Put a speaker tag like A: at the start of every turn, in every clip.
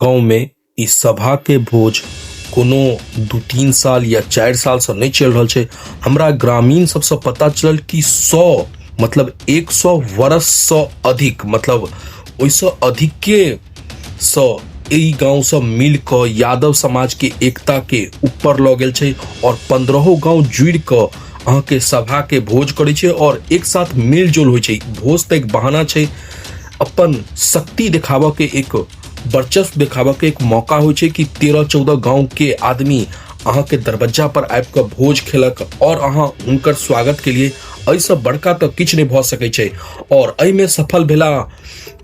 A: गांव में इ सभा के भोज कोनो 2-3 साल या 4 साल से नहीं चल रहा है। हमरा ग्रामीण सबसे पता चलल कि 100 मतलब 100 वर्ष से अधिक मतलब ओइसे अधिक के ई गांव सब मिल क यादव समाज के एकता के ऊपर ल गेल छै और 15 गांव जुड़ क अहाँ के सभा के भोज करे छै और एक साथ मिलजुल होइ छै। भोज तो एक बहाना छै, अपन शक्ति दिखावा के एक वर्चस्व दिखावा के एक मौका होइ छै कि 13-14 गांव के आदमी अहाँ के दरवाजा पर आबि के भोज खेलक और अहाँ उनकर स्वागत के लिए ऐसा बड़का तो किछ नहीं भ सकै छै। और एहि में सफल भेला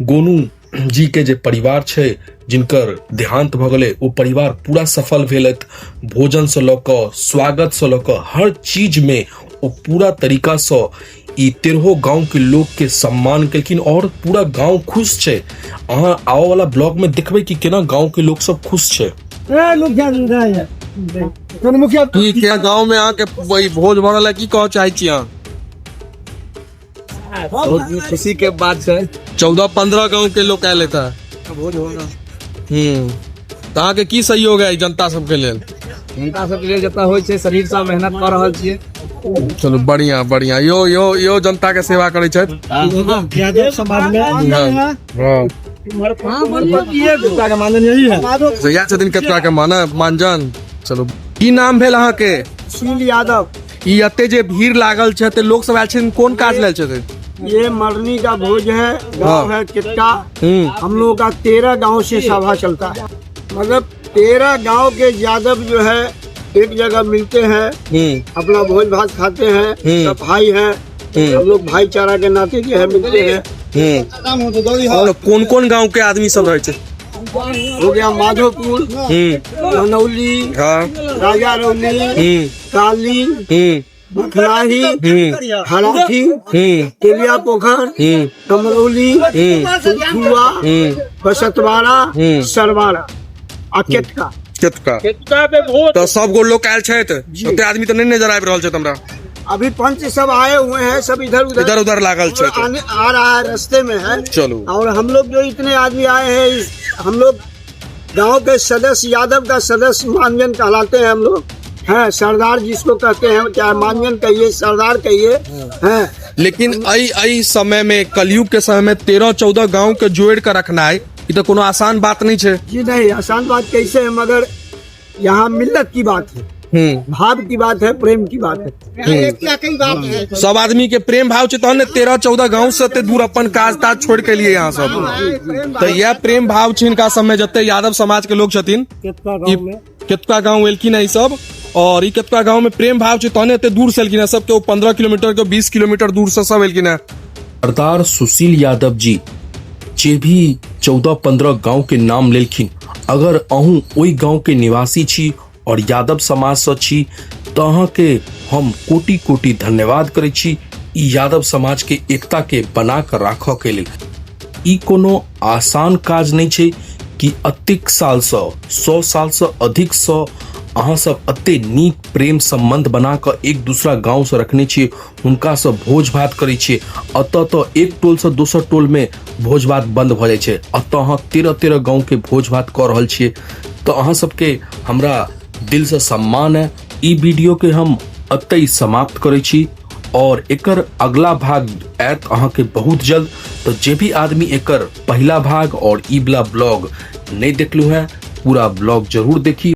A: गोनू जी के जे परिवार छै जिनकर देहांत भ गेलै, वो परिवार पूरा सफल भेलत। भोजन से ल क स्वागत से ल क हर चीज में वो पूरा तरीका से ई 13 गांव के लोग के सम्मान केलखिन और पूरा गांव खुश छै। अहाँ आओ वाला ब्लॉग में देखबै कि केना गांव के लोग सब खुश छै।
B: क्या गांव में आके वही भोज भरल है, की कह चाहे छी अहाँ?
C: बहुत खुशी के बात है।
B: 14-15 गांव के लोग आयल था
C: भोज होगा
B: तो अहाँ के की सहयोग है जनता सबके लेल?
C: जनता सबके लिए जतना होइ छै शरीर से मेहनत कर रहल छियै।
B: चलो बढ़िया बढ़िया, यो जनता के सेवा करे छथि।
C: यादव समाज में मानन यही है।
B: इएह छथिन केतुआ के मानजन। चलो की नाम भेल अहाँ के?
D: सुनील यादव।
B: ई एते जे भीड़ लागल छै ते लोग सब आयल छथिन, कोन काज लेल छथिन?
D: ये मरनी का भोज है, गांव है किटका। हम लोगों का 13 गांव से सभा चलता है, मतलब 13 गांव के यादव जो है एक जगह मिलते हैं, अपना भोज भात खाते हैं, सब भाई हैं, हम लोग भाईचारा के नाते जो है मिलते हैं।
B: और कौन कौन गांव के आदमी सब रहे छै?
D: हो गया माधोपुर, धनौली, राजा रौली, काली, बखलाही, हराठी, तेलिया पोखर, कमरौली, सुखुआ, बसतवाड़ा, सरवाड़ा और केतका।
B: केतका तो सब गो लोग आयल छथि, ओते आदमी तो नहीं नजर आबि रहल छथि हमरा।
D: अभी पंच सब आए हुए हैं, सब इधर
B: उधर लागल छथि,
D: आ रहा है, रास्ते में है।
B: चलो
D: और हम लोग जो इतने आदमी आए हैं, हम लोग गांव के सदस्य, यादव का सदस्य मानजन कहलाते हैं। हम लोग हैं सरदार जिसको कहते हैं, चाहे मानजन कहिए सरदार कहिए हैं।
B: लेकिन आई समय में, कलयुग के समय में 13-14 गांव के जोड़ कर रखना है, ये तो कोनो आसान बात नहीं है
D: जी। नहीं आसान बात कैसे है, मगर यहाँ मिल्लत की बात है, भाव की बात है, प्रेम की बात है।
B: सब आदमी के प्रेम भाव छै, तहन 13-14 गांव से ते दूर अपन काज ताज छोड़ के लिए यहाँ सब। तो यह प्रेम भाव छै इनका समय जते यादव समाज के लोग छथिन, केतुआ गाँव एलखिन है सब, और केतुआ गाँव में प्रेम भाव छै, तहने एते दूर से एलखिन है सब, के 15 किलोमीटर के 20 किलोमीटर दूर से सब एलखिन है।
A: सरदार सुशील यादव जी जे भी 14-15 गांव के नाम लेलखिन, अगर अहूँ ओई गांव के निवासी छी और यादव समाज से छी तो अहाँ के हम कोटि कोटि धन्यवाद करे छी। ई यादव समाज के एकता के बना कर राखऽ के लिए ई कोनो आसान काज नहीं छै कि अतेक साल से 100 साल से अधिक से अहाँ सब अते नीक प्रेम संबंध बना कर एक दूसरा गांव से रखने छियै, उनका से भोज भात करे छियै। अतः तो एक टोल से दोसर टोल में भोज भात बंद भ जाय छै, अतः अहाँ 13-13 गांव के भोज भात कर रहल छियै, तो अहाँ सबके हमरा दिल से सम्मान है। ई वीडियो के हम अतै समाप्त करे छी और एकर अगला भाग आयत अहाँ के बहुत जल्द। तो जे भी आदमी एकर पहला भाग और ई वाला ब्लॉग नहीं देखलू है, पूरा ब्लॉग जरूर देखी।